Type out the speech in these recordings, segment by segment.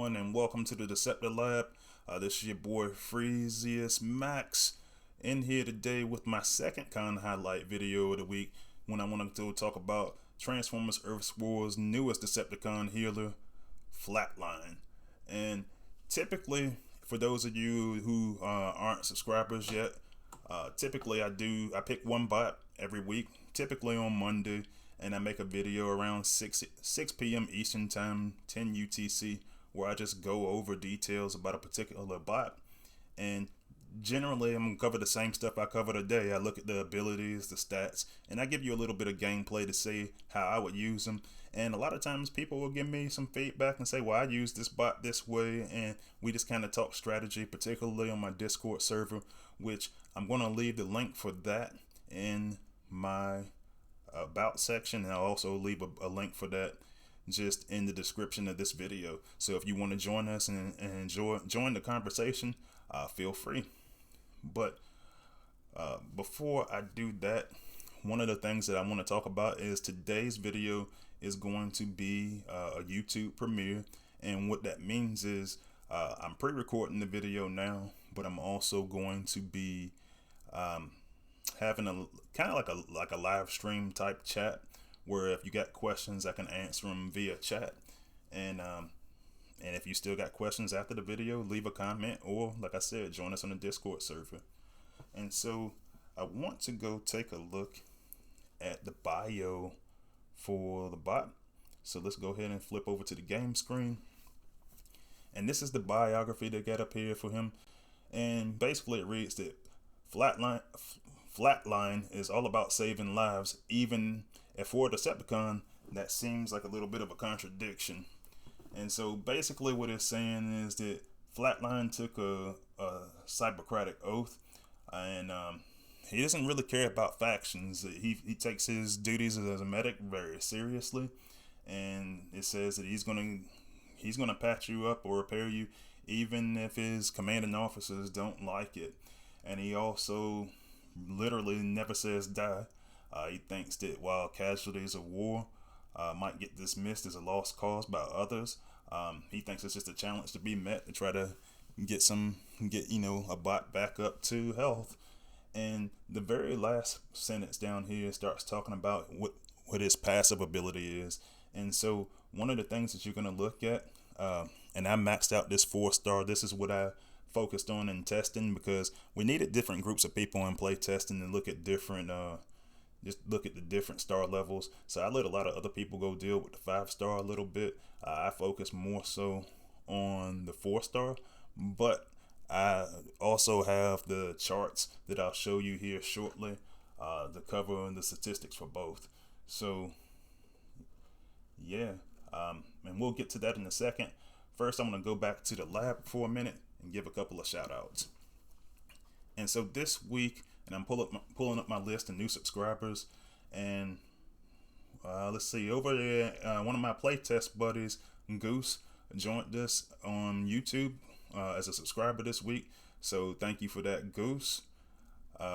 everyone, and welcome to the Decepticon Lab. This is your boy Freezius Max in here today with my second con highlight video of the week when I want to talk about Transformers Earth War's newest Decepticon healer, Flatline. And typically, for those of you who aren't subscribers yet, typically I pick one bot every week, typically on Monday, and I make a video around 6 p.m. Eastern Time, 10 UTC, where I just go over details about a particular bot. And generally, I'm going to cover the same stuff I cover today. I look at the abilities, the stats, and I give you a little bit of gameplay to see how I would use them. And a lot of times people will give me some feedback and say, well, I use this bot this way, and we just kind of talk strategy, particularly on my Discord server, which I'm going to leave the link for that in my about section, and I'll also leave a link for that just in the description of this video. So if you want to join us and join the conversation, feel free. But before I do that, one of the things that I want to talk about is today's video is going to be a YouTube premiere, and what that means is I'm pre-recording the video now, but I'm also going to be having a kind of like a live stream type chat where if you got questions I can answer them via chat, and if you still got questions after the video, leave a comment, or like I said, join us on the Discord server. And so I want to go take a look at the bio for the bot. So let's go ahead and flip over to the game screen, and this is the biography they got up here for him. And basically it reads that Flatline is all about saving lives, even if for a Decepticon that seems like a little bit of a contradiction. And so basically what it's saying is that Flatline took a Cybercratic oath, and he doesn't really care about factions. He takes his duties as a medic very seriously, and it says that he's gonna patch you up or repair you even if his commanding officers don't like it. And he also literally never says die. He thinks that while casualties of war might get dismissed as a lost cause by others, he thinks it's just a challenge to be met to try to get a bot back up to health. And the very last sentence down here starts talking about what his passive ability is. And so one of the things that you're going to look at, and I maxed out this 4-star. This is what I focused on in testing, because we needed different groups of people in play testing and look at different just look at the different star levels. So I let a lot of other people go deal with the 5-star a little bit. I focus more so on the 4-star, but I also have the charts that I'll show you here shortly, the cover and the statistics for both. So yeah, and we'll get to that in a second. First, I'm going to go back to the lab for a minute and give a couple of shout outs. And so this week, and I'm pulling up my list of new subscribers, and let's see, over there, one of my playtest buddies, Goose, joined us on YouTube as a subscriber this week. So thank you for that, Goose.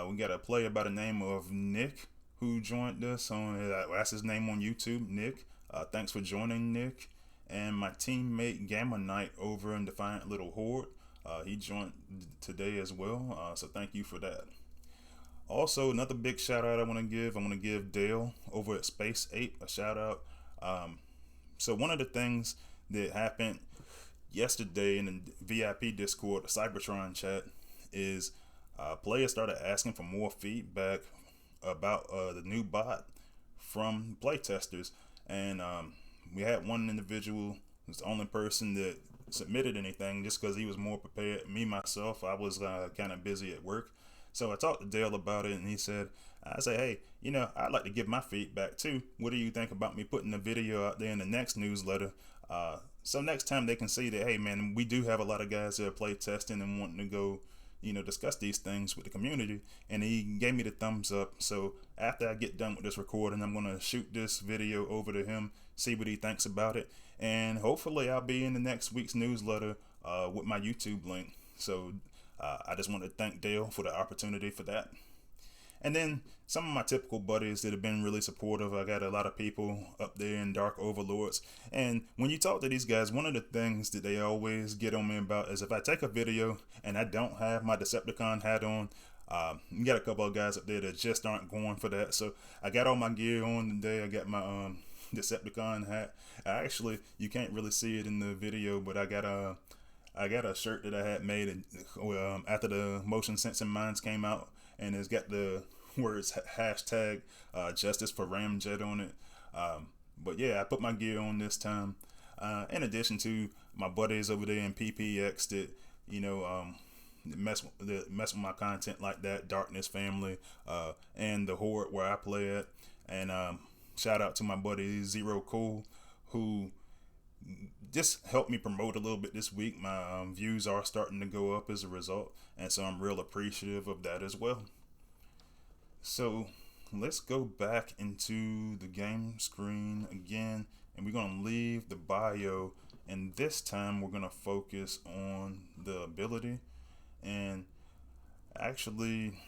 We got a player by the name of Nick who joined us on, that's his name on YouTube, Nick. Thanks for joining, Nick. And my teammate Gamma Knight over in Defiant Little Horde, he joined today as well, so thank you for that. Also, another big shout out I want to give Dale over at Space 8 a shout out. So one of the things that happened yesterday in the VIP Discord, the Cybertron chat, is players started asking for more feedback about the new bot from playtesters. And we had one individual who's the only person that submitted anything just because he was more prepared. Me, myself, I was kind of busy at work. So I talked to Dale about it, and he said, I said, hey, I'd like to give my feedback too. What do you think about me putting a video out there in the next newsletter? So next time they can see that, hey man, we do have a lot of guys that are play testing and wanting to go, discuss these things with the community. And he gave me the thumbs up. So after I get done with this recording, I'm going to shoot this video over to him, see what he thinks about it. And hopefully I'll be in the next week's newsletter with my YouTube link. So I just want to thank Dale for the opportunity for that. And then some of my typical buddies that have been really supportive. I got a lot of people up there in Dark Overlords. And when you talk to these guys, one of the things that they always get on me about is if I take a video and I don't have my Decepticon hat on, you got a couple of guys up there that just aren't going for that. So I got all my gear on today. I got my Decepticon hat. Actually, you can't really see it in the video, but I got a shirt that I had made after the motion sensing mines came out, and it's got the words hashtag justice for Ramjet on it. But yeah, I put my gear on this time. In addition to my buddies over there in PPX that, you know, mess with my content like that, Darkness Family, and the Horde where I play at. And shout out to my buddy Zero Cool, who just helped me promote a little bit this week. My views are starting to go up as a result, and so I'm real appreciative of that as well. So let's go back into the game screen again, and we're going to leave the bio, and this time we're going to focus on the ability. And I actually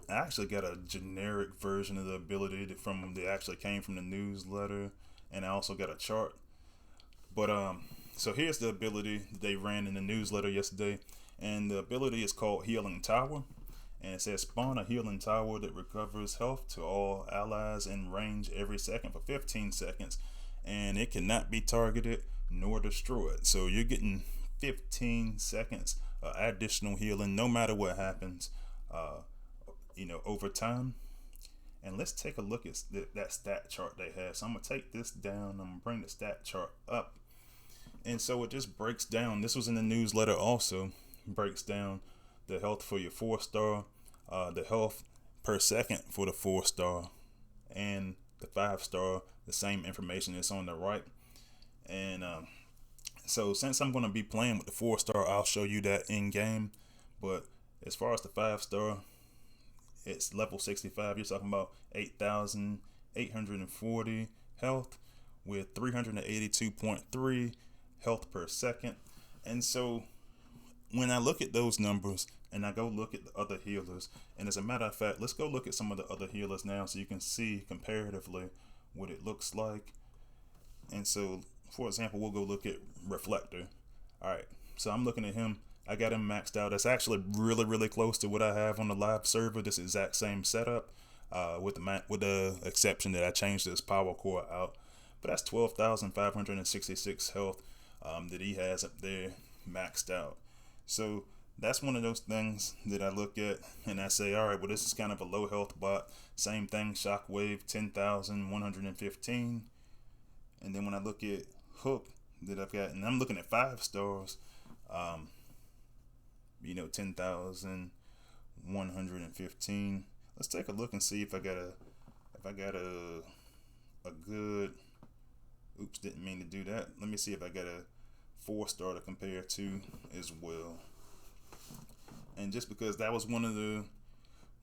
got a generic version of the ability that actually came from the newsletter, and I also got a chart. But so here's the ability they ran in the newsletter yesterday, and the ability is called Healing Tower, and it says spawn a healing tower that recovers health to all allies in range every second for 15 seconds, and it cannot be targeted nor destroyed. So you're getting 15 seconds additional healing no matter what happens, over time. And let's take a look at that stat chart they have. So I'm gonna take this down. I'm gonna bring the stat chart up, and so it just breaks down. This was in the newsletter also. Breaks down the health for your 4-star, the health per second for the 4-star, and the 5-star. The same information is on the right. And so since I'm gonna be playing with the 4-star, I'll show you that in game. But as far as the 5-star, it's level 65. You're talking about 8,840 health with 382.3 health per second. And so when I look at those numbers and I go look at the other healers, and as a matter of fact, let's go look at some of the other healers now so you can see comparatively what it looks like. And so, for example, we'll go look at Reflector. All right, so I'm looking at him. I got him maxed out. It's actually really, really close to what I have on the live server. This exact same setup, with the exception that I changed his power core out. But that's 12,566 health that he has up there maxed out. So that's one of those things that I look at and I say, all right, well, this is kind of a low health bot. Same thing, Shockwave, 10,115. And then when I look at Hook that I've got, and I'm looking at 5 stars, 10,115. Let's take a look and see if I got a good, oops, didn't mean to do that. Let me see if I got a 4-star to compare to as well. And just because that was when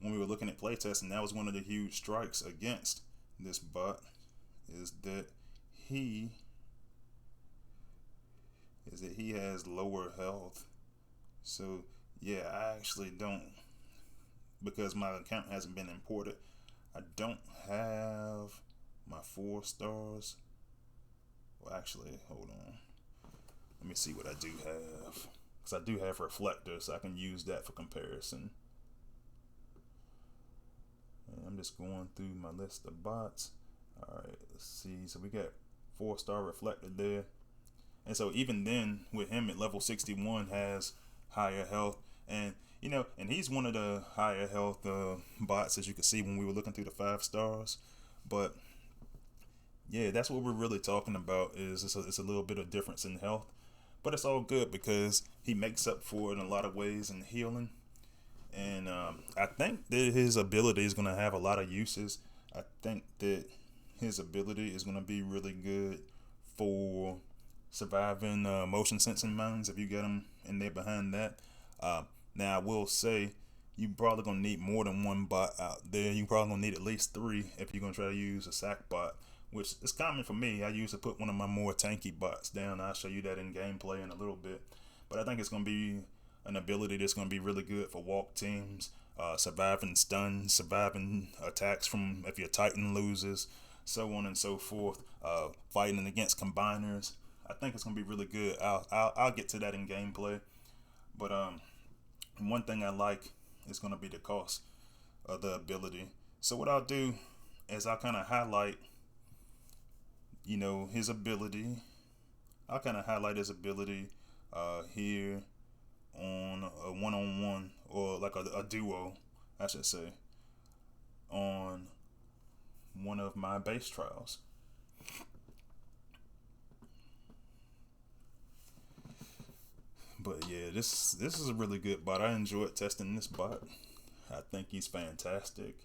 we were looking at playtesting, that was one of the huge strikes against this bot, is that he has lower health. So yeah, I actually don't, because my account hasn't been imported, I don't have my 4 stars. Well, actually, hold on. Let me see what I do have. Because I do have Reflector, so I can use that for comparison. And I'm just going through my list of bots. Alright, let's see. So we got 4-star Reflector there. And so even then, with him at level 61, has higher health. And and he's one of the higher health bots, as you can see when we were looking through the 5 stars. But yeah, that's what we're really talking about, is it's a little bit of difference in health. But it's all good because he makes up for it in a lot of ways in healing. And I think that his ability is going to have a lot of uses. I think that his ability is going to be really good for surviving motion sensing mines if you get him in there behind that. Now I will say you probably gonna need more than one bot out there. You probably gonna need at least 3 if you're gonna try to use a sack bot, which is common for me. I usually put one of my more tanky bots down. I'll show you that in gameplay in a little bit. But I think it's gonna be an ability that's gonna be really good for walk teams. surviving stuns, surviving attacks from if your Titan loses, so on and so forth. Fighting against combiners. I think it's gonna be really good. I'll get to that in gameplay. But one thing I like is gonna be the cost of the ability. So what I'll do is I'll kind of highlight, his ability. I'll kind of highlight his ability here on a one-on-one, or like a duo, I should say, on one of my base trials. But yeah, this is a really good bot. I enjoyed testing this bot. I think he's fantastic.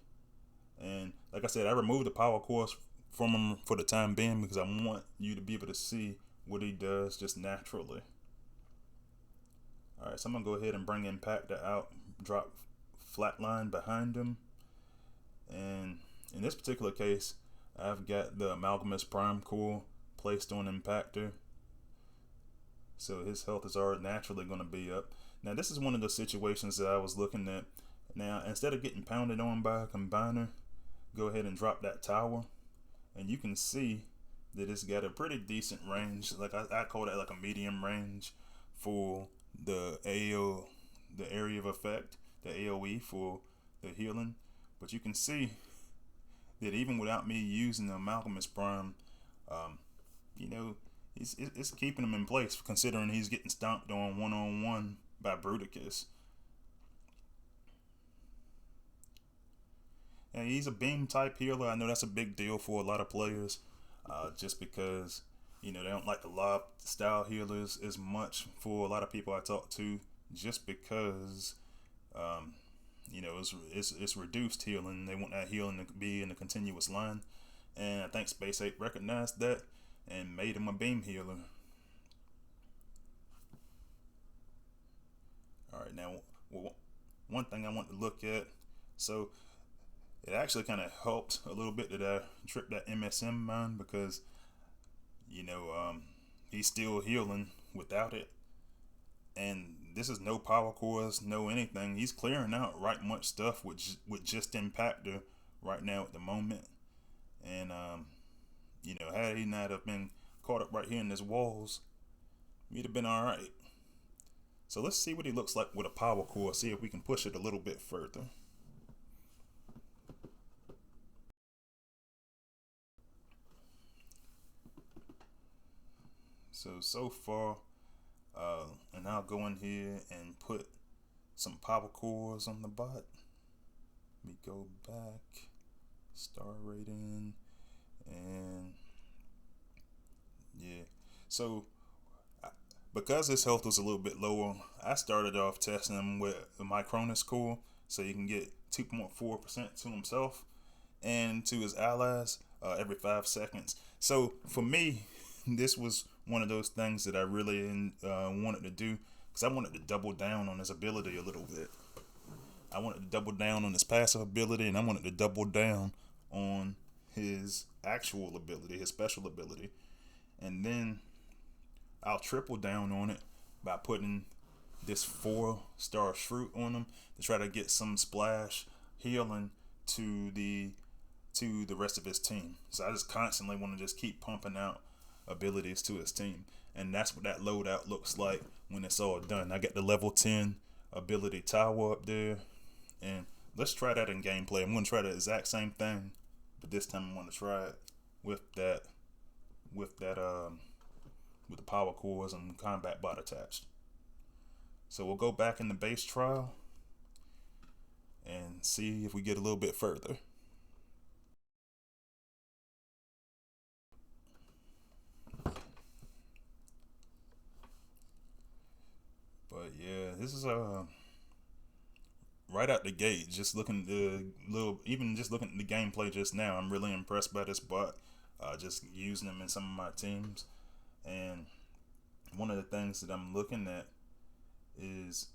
And like I said, I removed the power cores from him for the time being because I want you to be able to see what he does just naturally. Alright, so I'm going to go ahead and bring Impactor out, drop Flatline behind him. And in this particular case, I've got the Amalgamous Prime Core placed on Impactor. So his health is already naturally going to be up. Now this is one of the situations that I was looking at. Now instead of getting pounded on by a combiner, go ahead and drop that tower. And you can see that it's got a pretty decent range. Like I call that like a medium range for the the area of effect, the AoE for the healing. But you can see that even without me using the Amalgamous Prime, it's keeping him in place, considering he's getting stomped on one-on-one by Bruticus. And he's a beam type healer. I know that's a big deal for a lot of players, just because they don't like the lob style healers as much. For a lot of people I talk to, just because it's reduced healing. They want that healing to be in a continuous line, and I think Space 8 recognized that and made him a beam healer. Alright, now one thing I want to look at, so it actually kind of helped a little bit that I tripped that MSM mine, because he's still healing without it, and this is no power cores, no anything. He's clearing out right much stuff with just Impactor right now at the moment. And had he not have been caught up right here in his walls, he'd have been alright. So let's see what he looks like with a power core, see if we can push it a little bit further. So far, and I'll go in here and put some power cores on the bot. Let me go back, star rating, and yeah. So because his health was a little bit lower, I started off testing him with my Cronus core, so you can get 2.4% to himself and to his allies every 5 seconds. So for me, this was one of those things that I really wanted to do, because I wanted to double down on his ability a little bit. I wanted to double down on his passive ability, and I wanted to double down on his actual ability, his special ability. And then I'll triple down on it by putting this 4-star Shroot on him to try to get some splash healing to the rest of his team. So I just constantly want to just keep pumping out abilities to his team, and that's what that loadout looks like when it's all done. I got the level 10 ability tower up there, and let's try that in gameplay. I'm going to try the exact same thing, but this time I'm going to try it with the power cores and combat bot attached. So we'll go back in the base trial and see if we get a little bit further. But yeah, this is right out the gate. Just looking just looking at the gameplay just now, I'm really impressed by this bot. Just using them in some of my teams, and one of the things that I'm looking at is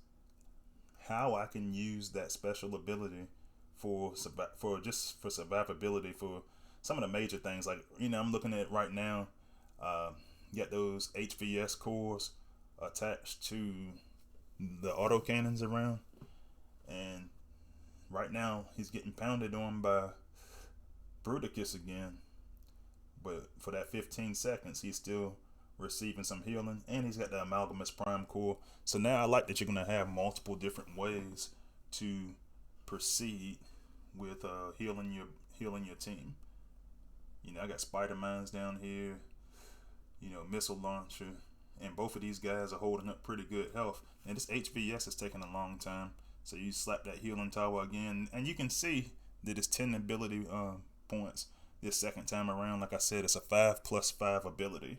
how I can use that special ability for survivability for some of the major things. Like I'm looking at right now. Get those HVS cores attached to the autocannons around, and right now he's getting pounded on by Bruticus again. But for that 15 seconds, he's still receiving some healing, and he's got the Amalgamous Prime Core. So now I like that you're gonna have multiple different ways to proceed with healing your team. You know, I got Spider Mines down here. You know, Missile Launcher, and both of these guys are holding up pretty good health. And this HVS is taking a long time. So you slap that healing tower again, and you can see that it's 10 ability points this second time around. Like I said, it's a 5+5 ability.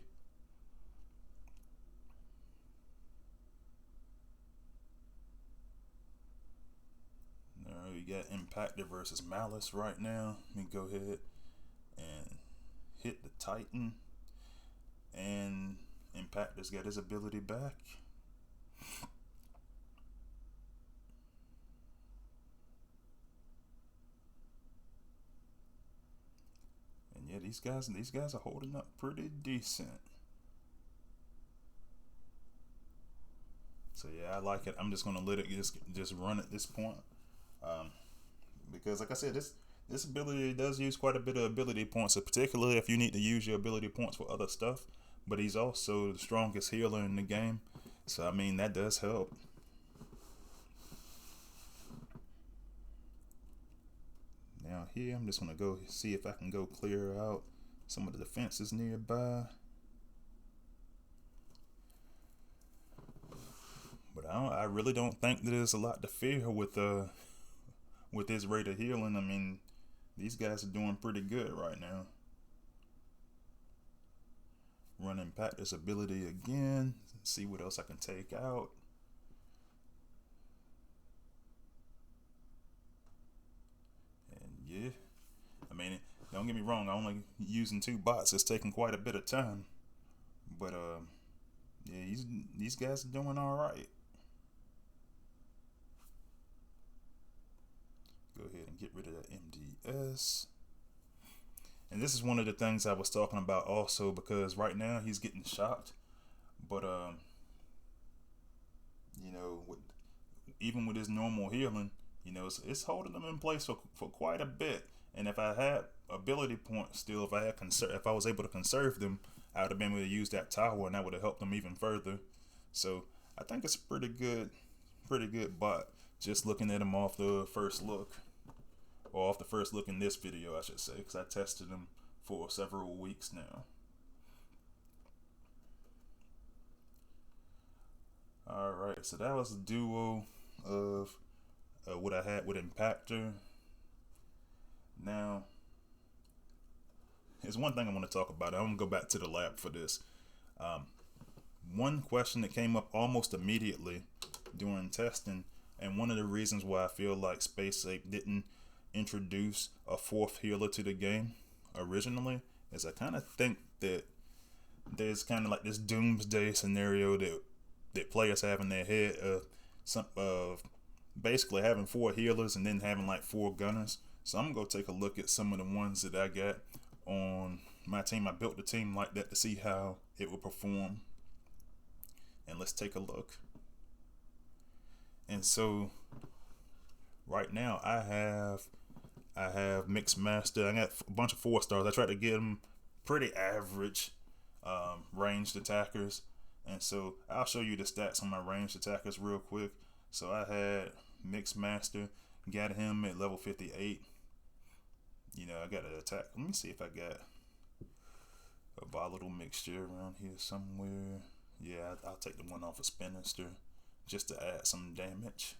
Alright, we got Impactor versus Malice right now. Let me go ahead and hit the Titan. And Impactor's got his ability back. And yeah, these guys are holding up pretty decent. So yeah, I like it. I'm just gonna let it just run at this point, because like I said, this ability does use quite a bit of ability points, particularly if you need to use your ability points for other stuff. But he's also the strongest healer in the game, so I mean that does help. Now here, I'm just gonna go see if I can go clear out some of the defenses nearby. But I really don't think that there's a lot to fear with his rate of healing. I mean, these guys are doing pretty good right now. Run Impactor's ability again. See what else I can take out. And yeah, I mean, don't get me wrong. I'm only using 2 bots. It's taking quite a bit of time. But yeah, these guys are doing all right. Go ahead and get rid of that MDS. And this is one of the things I was talking about also, because right now he's getting shocked. But you know, even with his normal healing, you know, it's holding him in place for quite a bit. And if I had ability points still, if I was able to conserve them, I would have been able to use that tower, and that would have helped them even further. So I think it's a pretty good bot. Just looking at him off the first look. Or off the first look in this video, I should say, because I tested them for several weeks now. Alright, so that was a duo of what I had with Impactor. Now, there's one thing I want to talk about. I'm going to go back to the lab for this. One question that came up almost immediately during testing, and one of the reasons why I feel like Space Ape didn't introduce a 4th healer to the game originally, is I kind of think that there's kind of like this doomsday scenario that players have in their head of basically having 4 healers and then having like 4 gunners. So I'm gonna go take a look at some of the ones that I got on my team. I built the team like that to see how it will perform, and let's take a look. And so right now I have Mixed Master. I got a bunch of 4 stars. I tried to get them pretty average ranged attackers, and so I'll show you the stats on my ranged attackers real quick. So I had Mixed Master, got him at level 58. You know, I got an attack. Let me see if I got a volatile mixture around here somewhere. Yeah, I'll take the one off of Spinister just to add some damage.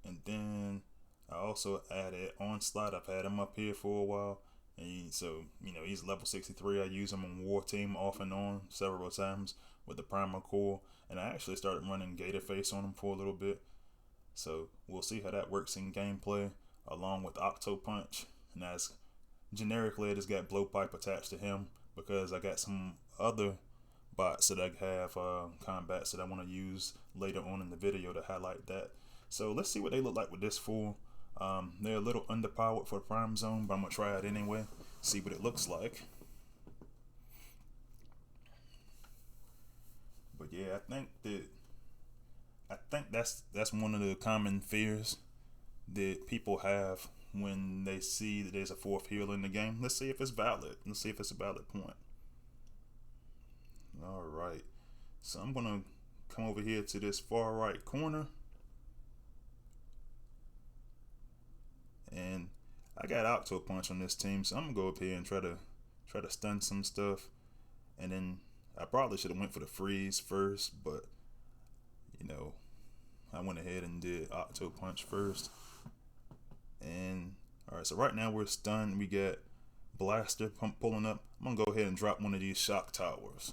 And then I also added Onslaught. I've had him up here for a while. And so, you know, he's level 63. I use him on War Team off and on several times with the Primal Core. And I actually started running Gator Face on him for a little bit. So we'll see how that works in gameplay, along with Octo Punch. And as generically, I just got Blowpipe attached to him because I got some other bots that I have combats that I want to use later on in the video to highlight that. So let's see what they look like with this full. They're a little underpowered for the Prime Zone, but I'm going to try it anyway, see what it looks like. But yeah, I think that's one of the common fears that people have when they see that there's a fourth healer in the game. Let's see if it's valid. Let's see if it's a valid point. All right. So I'm gonna come over here to this far right corner, and I got Octo Punch on this team, so I'm gonna go up here and try to stun some stuff, and then I probably should have went for the freeze first, but you know, I went ahead and did Octo Punch first. And alright, so right now we're stunned. We got Blaster pulling up. I'm gonna go ahead and drop one of these shock towers.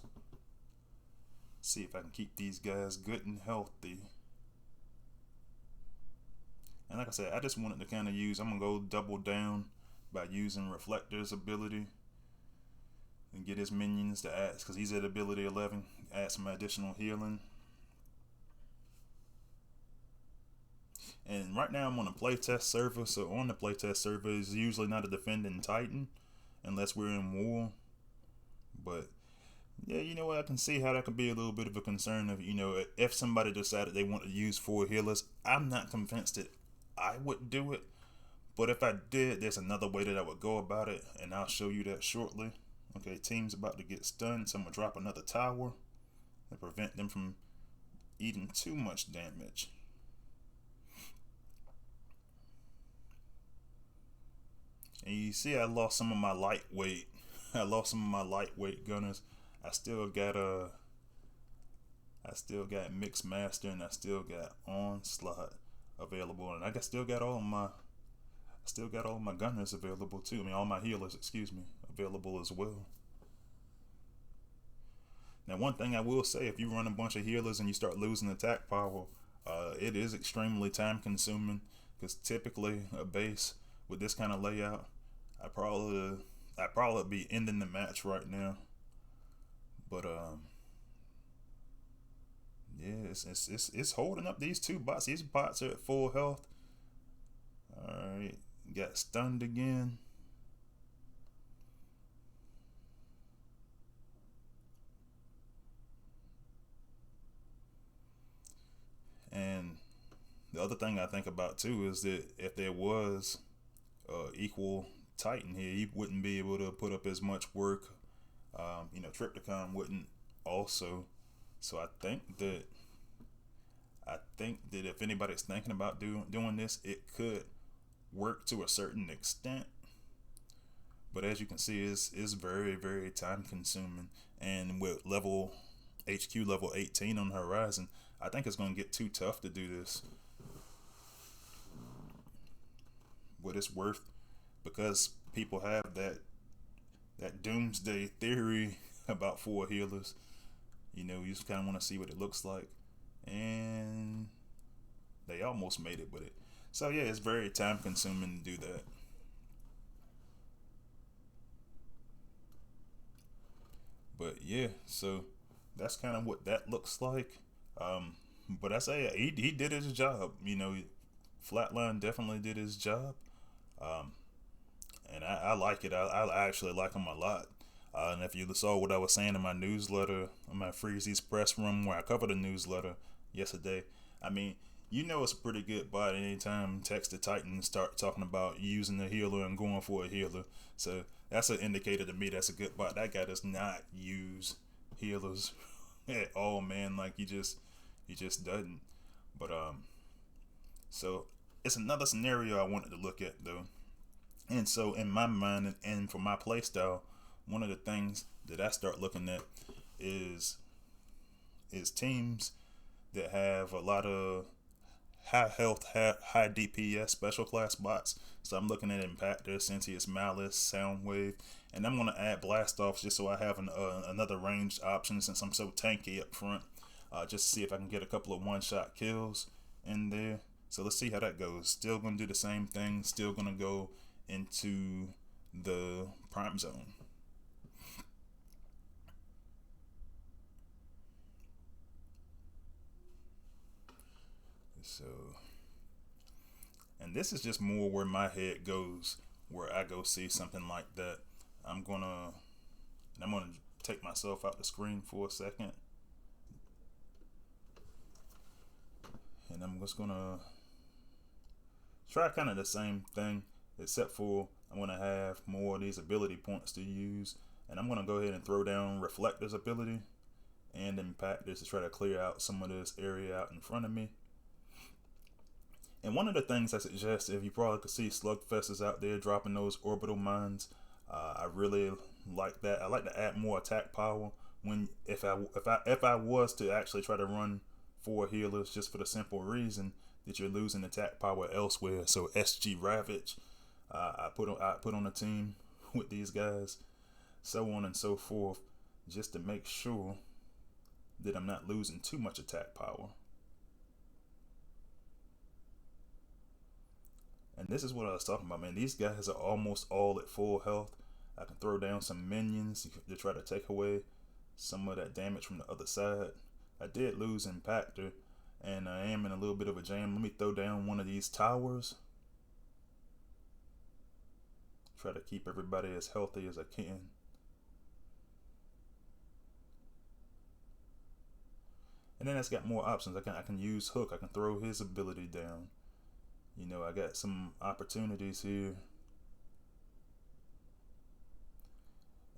See if I can keep these guys good and healthy. And like I said, I just wanted to kind of use, I'm gonna go double down by using Reflector's ability and get his minions to add, because he's at ability 11, add some additional healing. And right now I'm on a playtest server, so on the playtest server is usually not a defending Titan unless we're in war. But yeah, you know what, I can see how that could be a little bit of a concern of, you know, if somebody decided they want to use 4 healers. I'm not convinced that I would do it, but if I did, there's another way that I would go about it, and I'll show you that shortly. Okay, team's about to get stunned, so I'm gonna drop another tower to prevent them from eating too much damage. And you see I lost some of my lightweight. I lost some of my lightweight gunners. I still got Mixed Master, and I still got Onslaught available, and I still got all my gunners available too. I mean, all my healers, excuse me, available as well. Now, one thing I will say, if you run a bunch of healers and you start losing attack power, it is extremely time consuming, because typically a base with this kind of layout, I'd probably be ending the match right now. But yeah, it's holding up these two bots. These bots are at full health. Alright, got stunned again. And the other thing I think about too is that if there was equal Titan here, he wouldn't be able to put up as much work. You know, Tripticon wouldn't also. So I think that if anybody's thinking about doing this, it could work to a certain extent. But as you can see, it's very, very time consuming, and with HQ level 18 on the horizon, I think it's going to get too tough to do this. But it's worth, because people have that doomsday theory about 4 healers. You know, you just kind of want to see what it looks like, and they almost made it with it. So yeah, it's very time consuming to do that. But yeah, so that's kind of what that looks like. But I say he did his job. You know, Flatline definitely did his job. And I like it. I actually like him a lot. And if you saw what I was saying in my newsletter, in my Freezy's press room, where I covered a newsletter yesterday, I mean, you know, it's a pretty good bot anytime Text to Titan start talking about using the healer and going for a healer. So that's an indicator to me that's a good bot. That guy does not use healers at all, man. Like, he just doesn't. But so it's another scenario I wanted to look at though. And so in my mind and for my playstyle, one of the things that I start looking at is teams that have a lot of high health, high DPS special class bots. So I'm looking at Impactor, Sentius Malice, Soundwave, and I'm going to add Blast Offs just so I have another ranged option, since I'm so tanky up front, just to see if I can get a couple of one-shot kills in there. So let's see how that goes. Still going to do the same thing, still going to go into the prime zone. So, and this is just more where my head goes, where I go see something like that. I'm gonna take myself out the screen for a second. And I'm just gonna try kind of the same thing, except for I'm gonna have more of these ability points to use, and I'm gonna go ahead and throw down Reflector's ability and Impactors to try to clear out some of this area out in front of me. And one of the things I suggest, if you probably could see, Slugfest is out there dropping those orbital mines. I really like that. I like to add more attack power when if I was to actually try to run 4 healers, just for the simple reason that you're losing attack power elsewhere. So SG Ravage, I put on a team with these guys, so on and so forth, just to make sure that I'm not losing too much attack power. And this is what I was talking about, man. These guys are almost all at full health. I can throw down some minions to try to take away some of that damage from the other side. I did lose Impactor, and I am in a little bit of a jam. Let me throw down one of these towers. Try to keep everybody as healthy as I can. And then it's got more options. I can use Hook. I can throw his ability down. You know, I got some opportunities here.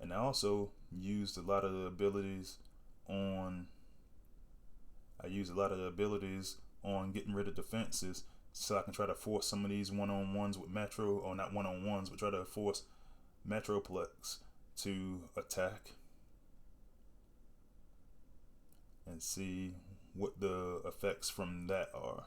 And I also used a lot of the abilities on getting rid of defenses, so I can try to force some of these one-on-ones with Metro, or not one-on-ones, but try to force Metroplex to attack and see what the effects from that are.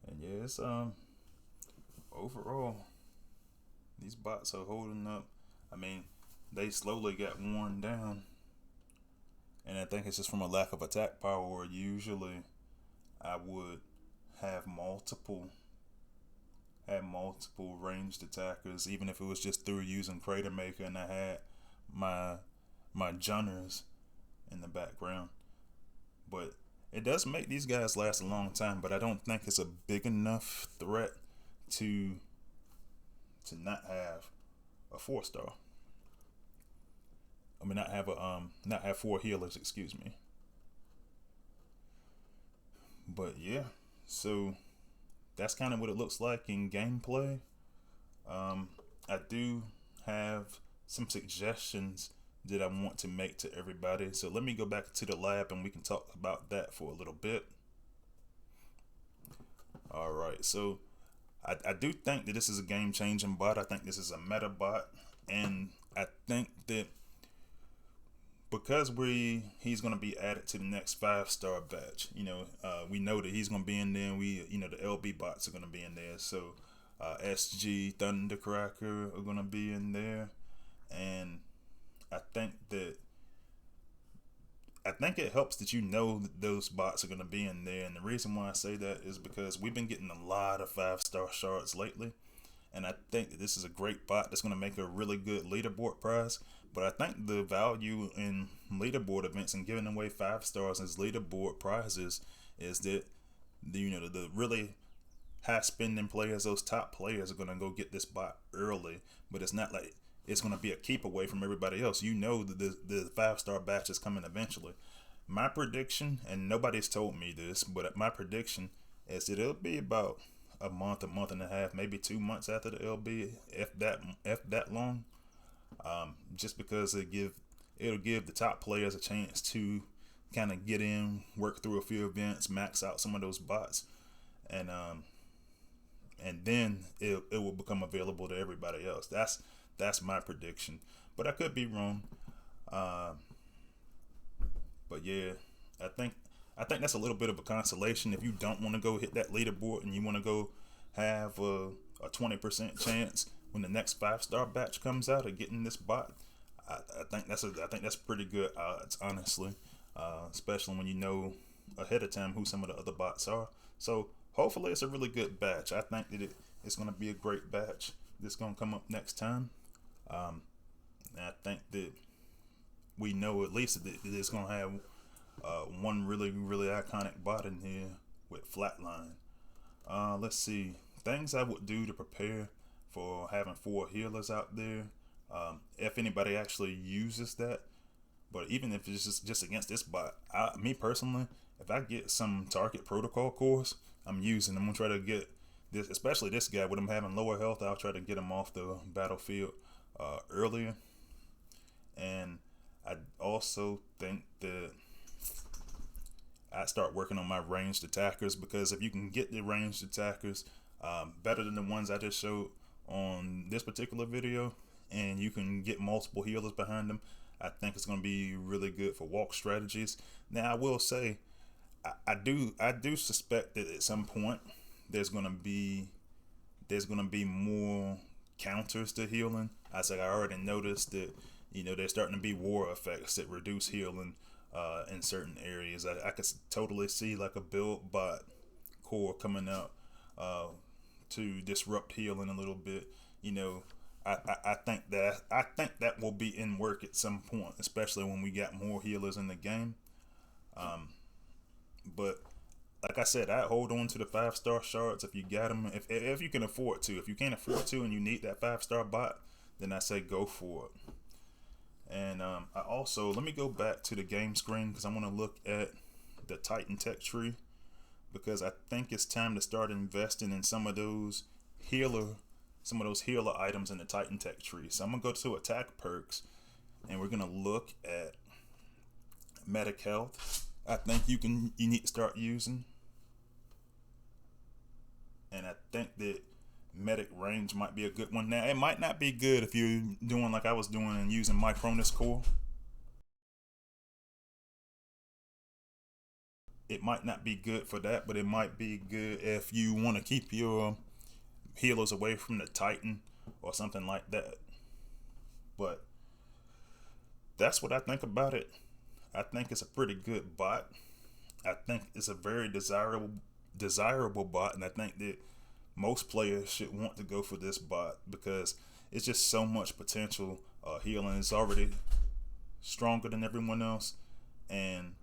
And yeah, it's overall, these bots are holding up. I mean, they slowly got worn down, and I think it's just from a lack of attack power. Where usually I would have multiple ranged attackers, even if it was just through using Crater Maker, and I had my Junners in the background. But it does make these guys last a long time, but I don't think it's a big enough threat to not have a 4-star. I mean, not have 4 healers, excuse me. But yeah, so that's kind of what it looks like in gameplay. I do have some suggestions that I want to make to everybody. So let me go back to the lab and we can talk about that for a little bit. All right, so I do think that this is a game-changing bot. I think this is a meta bot, and I think that because he's going to be added to the next 5-star batch, we know that he's going to be in there, and the LB bots are going to be in there. So SG Thundercracker are going to be in there, and I think it helps that that those bots are going to be in there. And the reason why I say that is because we've been getting a lot of 5-star shards lately, and I think that this is a great bot that's going to make a really good leaderboard prize. But I think the value in leaderboard events and giving away 5 stars as leaderboard prizes is that the really high spending players, those top players, are going to go get this bot early. But it's not like it's going to be a keep away from everybody else. That the 5-star batch is coming eventually. My prediction, and nobody's told me this, but my prediction is that it'll be about a month and a half, maybe 2 months after the LB, if that long. Just because it'll give the top players a chance to kind of get in, work through a few events, max out some of those bots, and then it will become available to everybody else. That's my prediction, but I could be wrong. But yeah, I think that's a little bit of a consolation if you don't want to go hit that leaderboard and you want to go have a 20% chance when the next 5-star batch comes out of getting this bot. I think that's pretty good odds, honestly, especially when you know ahead of time who some of the other bots are. So hopefully it's a really good batch. I think that it's going to be a great batch that's going to come up next time. And I think that we know at least that it's going to have one really, really iconic bot in here with Flatline. Let's see. Things I would do to prepare for having 4 healers out there. If anybody actually uses that. But even if it's just against this bot, me personally, if I get some target protocol cores, I'm gonna try to get this, especially this guy with him having lower health. I'll try to get him off the battlefield earlier. And I also think that I start working on my ranged attackers, because if you can get the ranged attackers better than the ones I just showed on this particular video, and you can get multiple healers behind them, I think it's going to be really good for walk strategies. Now, I will say, I do suspect that at some point there's going to be more counters to healing. I already noticed that there's starting to be war effects that reduce healing in certain areas. I could totally see like a build bot core coming out to disrupt healing a little bit. I think that will be in work at some point, especially when we got more healers in the game. But like I said, I hold on to the 5-star shards if you got them. If you can afford to. If you can't afford to and you need that 5-star bot, then I say go for it. And I also, let me go back to the game screen, because I want to look at the Titan tech tree, because I think it's time to start investing in some of those healer items in the Titan tech tree. So I'm gonna go to attack perks, and we're gonna look at medic health. I think you need to start using, and I think that medic range might be a good one. Now, it might not be good if you're doing like I was doing and using my Cronus core. It might not be good for that, but it might be good if you want to keep your healers away from the Titan or something like that. But that's what I think about it. I think it's a pretty good bot. I think it's a very desirable bot, and I think that most players should want to go for this bot, because it's just so much potential healing. It's already stronger than everyone else, and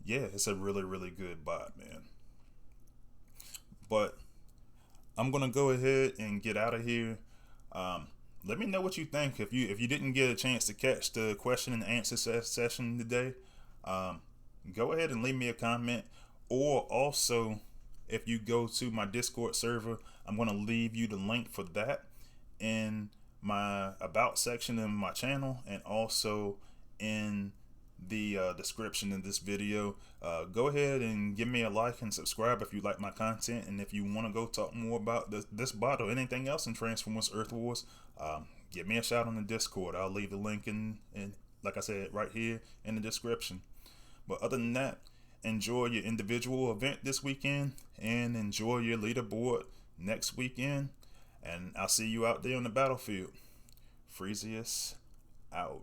yeah, it's a really, really good bot, man. But I'm gonna go ahead and get out of here. Let me know what you think. If you didn't get a chance to catch the question and answer session today, go ahead and leave me a comment. Or also, if you go to my Discord server, I'm going to leave you the link for that in my about section in my channel, and also in the description of this video. Go ahead and give me a like and subscribe if you like my content, and if you want to go talk more about this bot or anything else in Transformers Earth Wars, give me a shout on the Discord. I'll leave the link in like I said, right here in the description. But other than that, enjoy your individual event this weekend, and enjoy your leaderboard next weekend, and I'll see you out there on the battlefield. Freezius out.